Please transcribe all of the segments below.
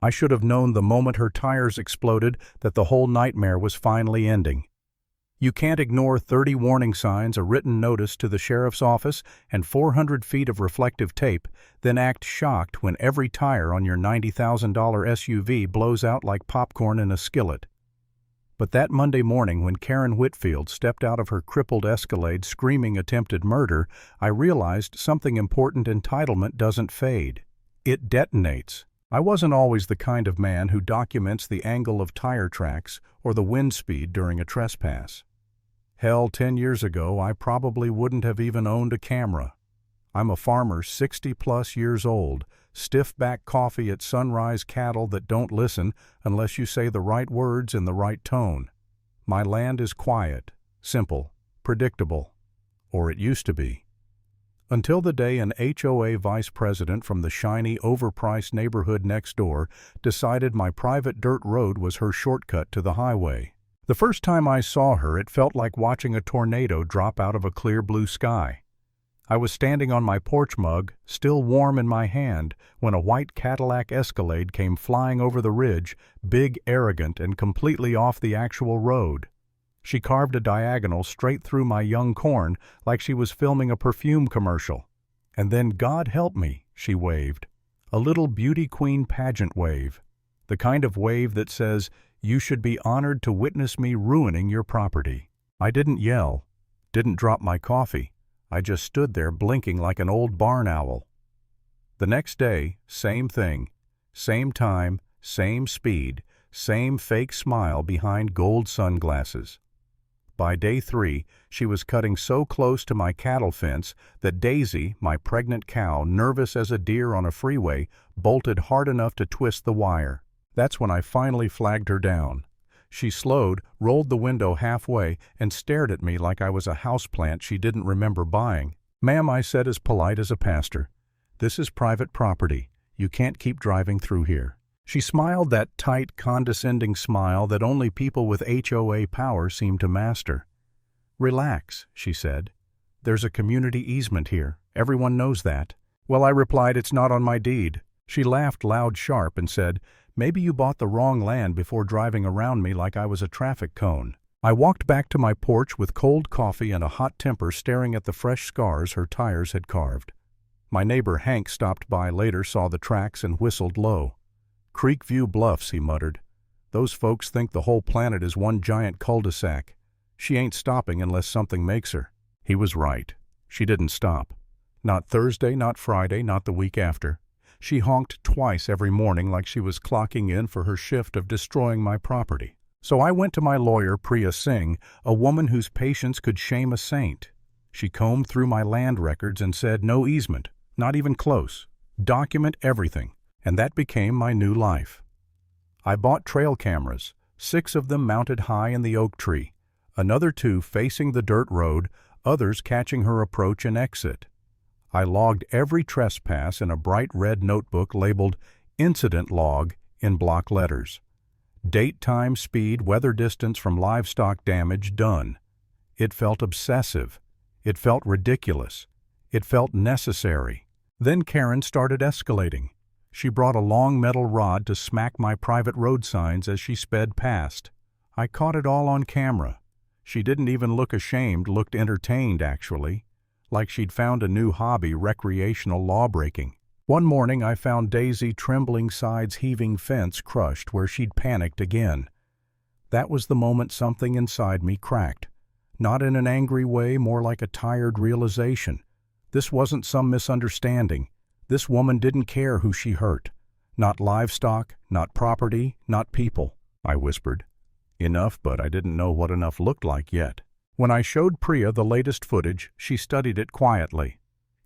I should have known the moment her tires exploded that the whole nightmare was finally ending. You can't ignore 30 warning signs, a written notice to the sheriff's office, and 400 feet of reflective tape, then act shocked when every tire on your $90,000 SUV blows out like popcorn in a skillet. But that Monday morning when Karen Whitfield stepped out of her crippled Escalade screaming attempted murder, I realized something important: entitlement doesn't fade. It detonates. I wasn't always the kind of man who documents the angle of tire tracks or the wind speed during a trespass. Hell, 10 years ago, I probably wouldn't have even owned a camera. I'm a farmer 60-plus years old, stiff-back coffee at sunrise, cattle that don't listen unless you say the right words in the right tone. My land is quiet, simple, predictable. Or it used to be. Until the day an HOA vice president from the shiny, overpriced neighborhood next door decided my private dirt road was her shortcut to the highway. The first time I saw her, it felt like watching a tornado drop out of a clear blue sky. I was standing on my porch mug, still warm in my hand, when a white Cadillac Escalade came flying over the ridge, big, arrogant, and completely off the actual road. She carved a diagonal straight through my young corn like she was filming a perfume commercial. And then, God help me, she waved. A little beauty queen pageant wave. The kind of wave that says, you should be honored to witness me ruining your property. I didn't yell, didn't drop my coffee. I just stood there blinking like an old barn owl. The next day, same thing. Same time, same speed, same fake smile behind gold sunglasses. By day 3, she was cutting so close to my cattle fence that Daisy, my pregnant cow, nervous as a deer on a freeway, bolted hard enough to twist the wire. That's when I finally flagged her down. She slowed, rolled the window halfway, and stared at me like I was a houseplant she didn't remember buying. Ma'am, I said as polite as a pastor, this is private property. You can't keep driving through here. She smiled that tight, condescending smile that only people with HOA power seem to master. Relax, she said. There's a community easement here. Everyone knows that. Well, I replied, it's not on my deed. She laughed loud, sharp, and said, maybe you bought the wrong land before driving around me like I was a traffic cone. I walked back to my porch with cold coffee and a hot temper, staring at the fresh scars her tires had carved. My neighbor Hank stopped by later, saw the tracks, and whistled low. Creekview Bluffs, he muttered. Those folks think the whole planet is one giant cul-de-sac. She ain't stopping unless something makes her. He was right. She didn't stop. Not Thursday, not Friday, not the week after. She honked twice every morning like she was clocking in for her shift of destroying my property. So I went to my lawyer, Priya Singh, a woman whose patience could shame a saint. She combed through my land records and said, no easement, not even close. Document everything. And that became my new life. I bought trail cameras, 6 of them mounted high in the oak tree, another 2 facing the dirt road, others catching her approach and exit. I logged every trespass in a bright red notebook labeled Incident Log in block letters. Date, time, speed, weather distance from livestock damage done. It felt obsessive. It felt ridiculous. It felt necessary. Then Karen started escalating. She brought a long metal rod to smack my private road signs as she sped past. I caught it all on camera. She didn't even look ashamed, looked entertained, actually. Like she'd found a new hobby, recreational lawbreaking. One morning I found Daisy trembling sides heaving fence crushed where she'd panicked again. That was the moment something inside me cracked. Not in an angry way, more like a tired realization. This wasn't some misunderstanding. This woman didn't care who she hurt. Not livestock, not property, not people, I whispered. Enough, but I didn't know what enough looked like yet. When I showed Priya the latest footage, she studied it quietly.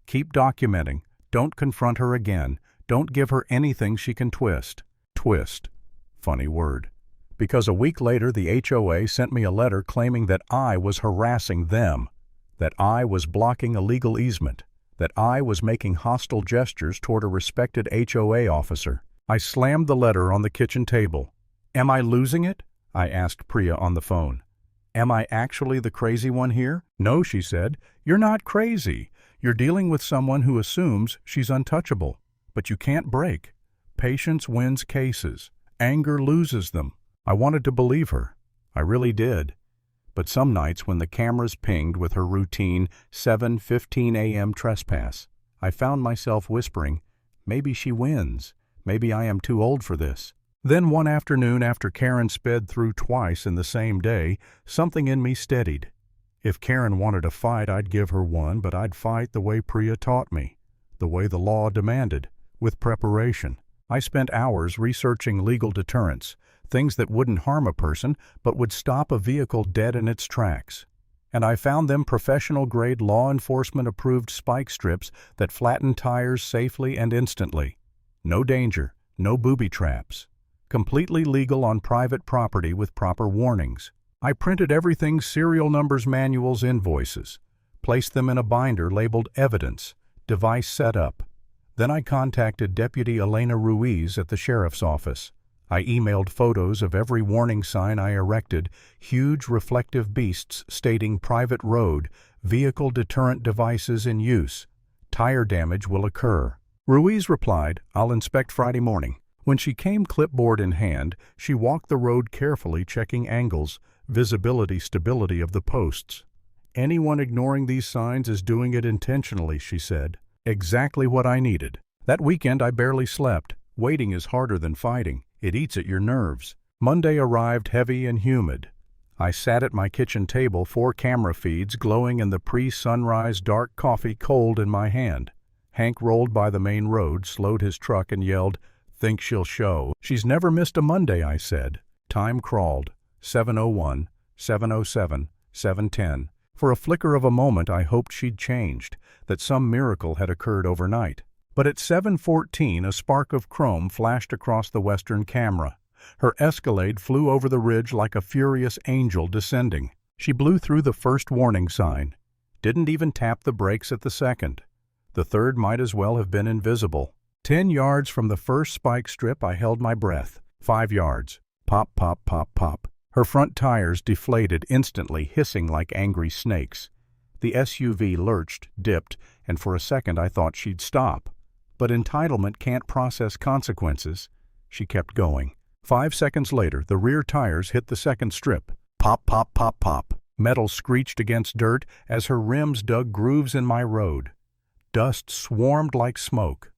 Keep documenting. Don't confront her again. Don't give her anything she can twist. Twist. Funny word. Because a week later the HOA sent me a letter claiming that I was harassing them, that I was blocking a legal easement, that I was making hostile gestures toward a respected HOA officer. I slammed the letter on the kitchen table. Am I losing it? I asked Priya on the phone. Am I actually the crazy one here? No, she said. You're not crazy. You're dealing with someone who assumes she's untouchable. But you can't break. Patience wins cases. Anger loses them. I wanted to believe her. I really did. But some nights when the cameras pinged with her routine 7:15 a.m. trespass, I found myself whispering, maybe she wins. Maybe I am too old for this. Then one afternoon after Karen sped through twice in the same day, something in me steadied. If Karen wanted a fight, I'd give her one, but I'd fight the way Priya taught me, the way the law demanded, with preparation. I spent hours researching legal deterrents, things that wouldn't harm a person but would stop a vehicle dead in its tracks. And I found them professional-grade law enforcement-approved spike strips that flatten tires safely and instantly. No danger, no booby traps. Completely legal on private property with proper warnings. I printed everything serial numbers, manuals, invoices. Placed them in a binder labeled Evidence, Device Setup. Then I contacted Deputy Elena Ruiz at the Sheriff's Office. I emailed photos of every warning sign I erected, huge reflective beasts stating private road, vehicle deterrent devices in use. Tire damage will occur. Ruiz replied, I'll inspect Friday morning. When she came clipboard in hand, she walked the road carefully, checking angles, visibility, stability of the posts. Anyone ignoring these signs is doing it intentionally, she said. Exactly what I needed. That weekend I barely slept. Waiting is harder than fighting. It eats at your nerves. Monday arrived heavy and humid. I sat at my kitchen table, 4 camera feeds glowing in the pre-sunrise dark coffee cold in my hand. Hank rolled by the main road, slowed his truck and yelled, Think she'll show? She's never missed a Monday, I said. Time crawled. 7:01, 7:07, 7:10. For a flicker of a moment I hoped she'd changed, that some miracle had occurred overnight. But at 7:14 a spark of chrome flashed across the western camera. Her Escalade flew over the ridge like a furious angel descending. She blew through the first warning sign. Didn't even tap the brakes at the second. The third might as well have been invisible. 10 yards from the first spike strip I held my breath. 5 yards. Pop, pop, pop, pop. Her front tires deflated instantly, hissing like angry snakes. The SUV lurched, dipped, and for a second I thought she'd stop. But entitlement can't process consequences. She kept going. 5 seconds later, the rear tires hit the second strip. Pop, pop, pop, pop. Metal screeched against dirt as her rims dug grooves in my road. Dust swarmed like smoke.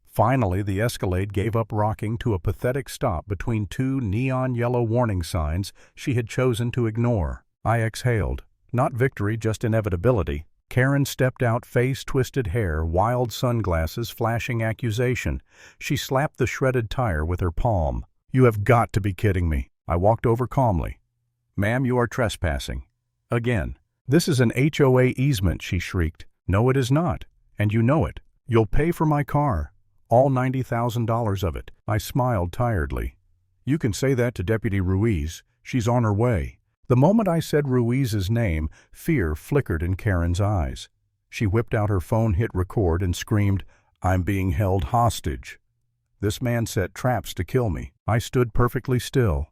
Finally, the Escalade gave up rocking to a pathetic stop between 2 neon yellow warning signs she had chosen to ignore. I exhaled. Not victory, just inevitability. Karen stepped out, face, twisted hair, wild sunglasses, flashing accusation. She slapped the shredded tire with her palm. You have got to be kidding me. I walked over calmly. Ma'am, you are trespassing. Again. This is an HOA easement, she shrieked. No, it is not. And you know it. You'll pay for my car. All $90,000 of it. I smiled tiredly. You can say that to Deputy Ruiz. She's on her way. The moment I said Ruiz's name, fear flickered in Karen's eyes. She whipped out her phone, hit record, and screamed, I'm being held hostage. This man set traps to kill me. I stood perfectly still.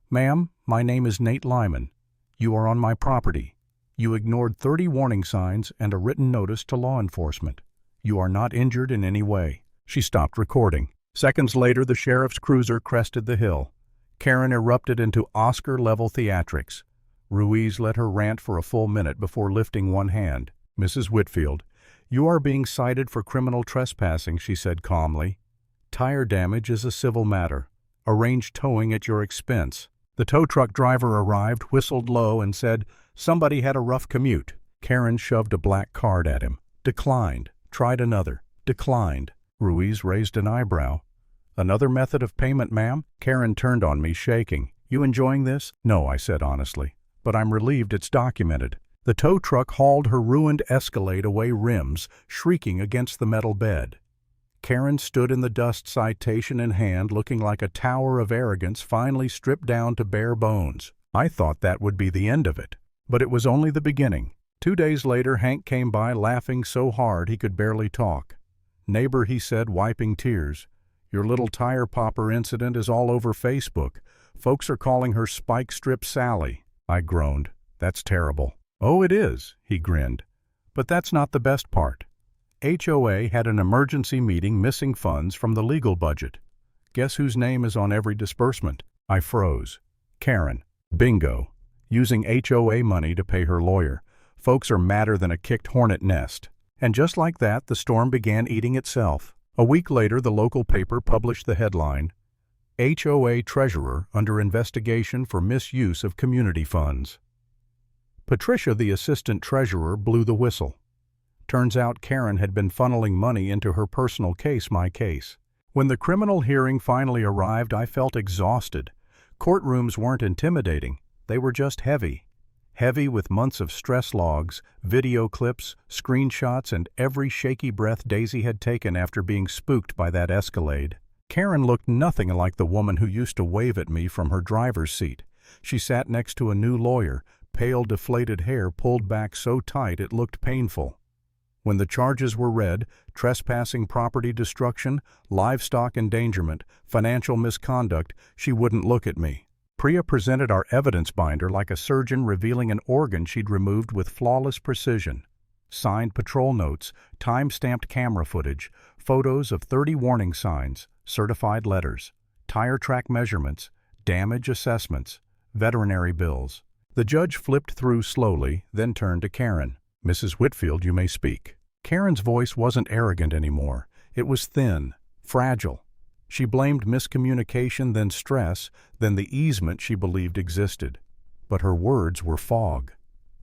Ma'am, my name is Nate Lyman. You are on my property. You ignored 30 warning signs and a written notice to law enforcement. You are not injured in any way. She stopped recording. Seconds later, the sheriff's cruiser crested the hill. Karen erupted into Oscar-level theatrics. Ruiz let her rant for a full minute before lifting one hand. Mrs. Whitfield, you are being cited for criminal trespassing, she said calmly. Tire damage is a civil matter. Arrange towing at your expense. The tow truck driver arrived, whistled low, and said, Somebody had a rough commute. Karen shoved a black card at him. Declined. Tried another. Declined. Ruiz raised an eyebrow. Another method of payment, ma'am? Karen turned on me, shaking. You enjoying this? No, I said honestly. But I'm relieved it's documented. The tow truck hauled her ruined Escalade away, rims shrieking against the metal bed. Karen stood in the dust, citation in hand, looking like a tower of arrogance finally stripped down to bare bones. I thought that would be the end of it. But it was only the beginning. 2 days later, Hank came by laughing so hard he could barely talk. Neighbor, he said, wiping tears, your little tire popper incident is all over Facebook. Folks are calling her Spike Strip Sally. I groaned. That's terrible. Oh, it is, he grinned. But that's not the best part. HOA had an emergency meeting missing funds from the legal budget. Guess whose name is on every disbursement? I froze. Karen. Bingo. Using HOA money to pay her lawyer. Folks are madder than a kicked hornet nest. And just like that, the storm began eating itself. A week later, the local paper published the headline, HOA Treasurer under investigation for misuse of community funds. Patricia, the assistant treasurer, blew the whistle. Turns out Karen had been funneling money into her personal case, my case. When the criminal hearing finally arrived, I felt exhausted. Courtrooms weren't intimidating. They were just heavy. Heavy with months of stress logs, video clips, screenshots, and every shaky breath Daisy had taken after being spooked by that Escalade. Karen looked nothing like the woman who used to wave at me from her driver's seat. She sat next to a new lawyer, pale, deflated hair pulled back so tight it looked painful. When the charges were read, trespassing, property destruction, livestock endangerment, financial misconduct, she wouldn't look at me. Priya presented our evidence binder like a surgeon revealing an organ she'd removed with flawless precision. Signed patrol notes, time-stamped camera footage, photos of 30 warning signs, certified letters, tire track measurements, damage assessments, veterinary bills. The judge flipped through slowly, then turned to Karen. Mrs. Whitfield, you may speak. Karen's voice wasn't arrogant anymore. It was thin, fragile. She blamed miscommunication, then stress, then the easement she believed existed. But her words were fog.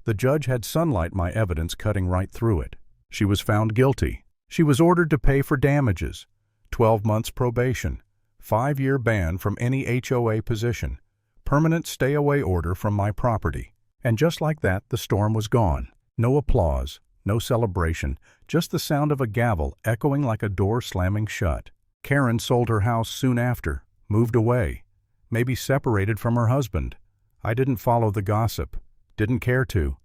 The judge had sunlight my evidence cutting right through it. She was found guilty. She was ordered to pay for damages. 12 months probation. 5-year ban from any HOA position. Permanent stay-away order from my property. And just like that, the storm was gone. No applause, no celebration, just the sound of a gavel echoing like a door slamming shut. Karen sold her house soon after, moved away, maybe separated from her husband. I didn't follow the gossip, didn't care to.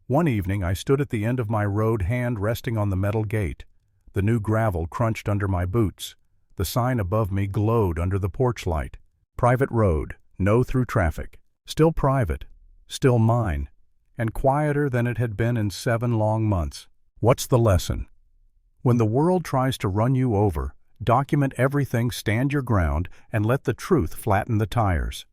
One evening I stood at the end of my road, hand resting on the metal gate. The new gravel crunched under my boots. The sign above me glowed under the porch light. Private road, no through traffic. Still private, still mine, and quieter than it had been in 7 long months. What's the lesson? When the world tries to run you over, document everything, stand your ground, and let the truth flatten the tires.